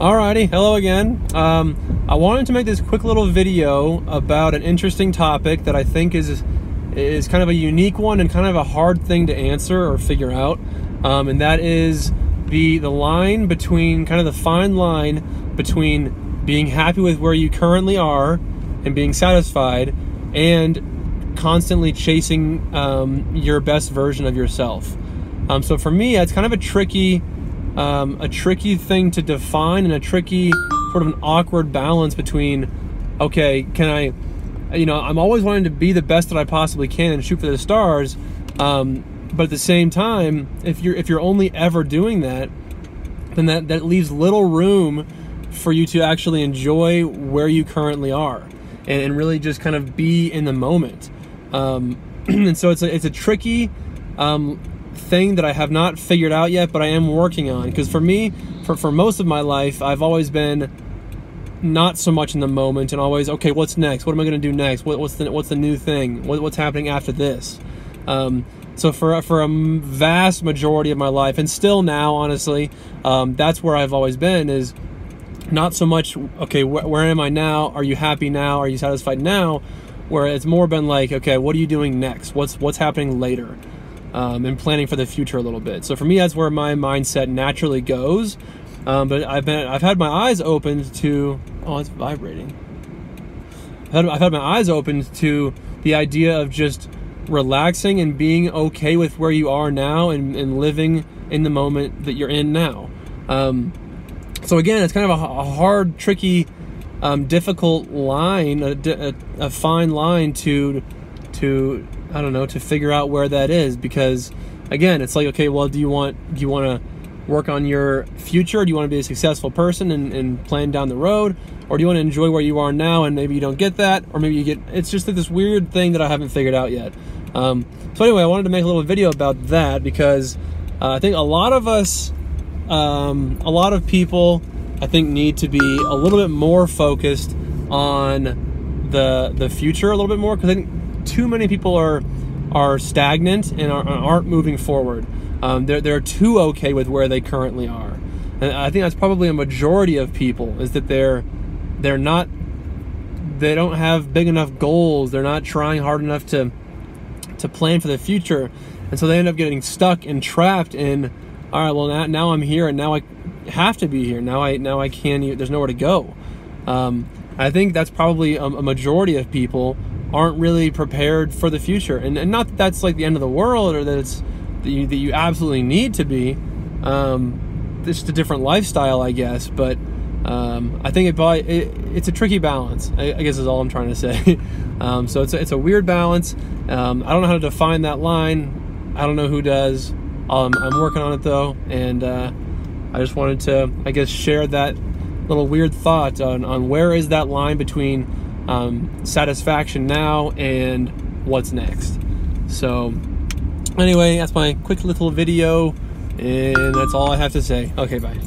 Alrighty, hello again. I wanted to make this quick little video about an interesting topic that I think is kind of a unique one and kind of a hard thing to answer or figure out, and that is the line between, kind of the fine line between being happy with where you currently are and being satisfied and constantly chasing your best version of yourself. So for me, it's kind of a tricky thing to define, and a tricky, sort of an awkward balance between, okay, can I, I'm always wanting to be the best that I possibly can and shoot for the stars, but at the same time, if you're only ever doing that, then that leaves little room for you to actually enjoy where you currently are and really just kind of be in the moment. And so it's a tricky thing that I have not figured out yet, but I am working on, because for me, for most of my life, I've always been not so much in the moment and always, okay, what's next? What am I going to do next? What's the new thing? What's happening after this? So for a vast majority of my life, and still now, honestly, that's where I've always been, is not so much, okay, where am I now? Are you happy now? Are you satisfied now? Where it's more been like, okay, what are you doing next? What's happening later? And planning for the future a little bit. So for me, that's where my mindset naturally goes. But I've had my eyes opened to, oh, it's vibrating. I've had my eyes opened to the idea of just relaxing and being okay with where you are now and living in the moment that you're in now. So again, it's kind of a hard, tricky, difficult line, a fine line to I don't know, to figure out where that is, because again, it's like, okay, well, do you want to work on your future? Do you want to be a successful person and plan down the road, or do you want to enjoy where you are now and maybe you don't get that, or maybe you get, it's just like this weird thing that I haven't figured out yet. So anyway, I wanted to make a little video about that, because I think a lot of us, a lot of people, I think, need to be a little bit more focused on the future a little bit more, because I think too many people are stagnant and aren't moving forward. They're too okay with where they currently are, and I think that's probably a majority of people, is that they don't have big enough goals. They're not trying hard enough to plan for the future, and so they end up getting stuck and trapped in, all right, well, now I'm here, and now I have to be here. Now I can't. There's nowhere to go. I think that's probably a majority of people aren't really prepared for the future, and not that that's like the end of the world, or that you absolutely need to be. It's just a different lifestyle, I guess. But I think it's a tricky balance, I guess is all I'm trying to say. So it's a weird balance. I don't know how to define that line. I don't know who does. I'm working on it though, and I just wanted to, I guess, share that little weird thought on where is that line between satisfaction now and what's next. So anyway, that's my quick little video, and that's all I have to say. Okay, bye.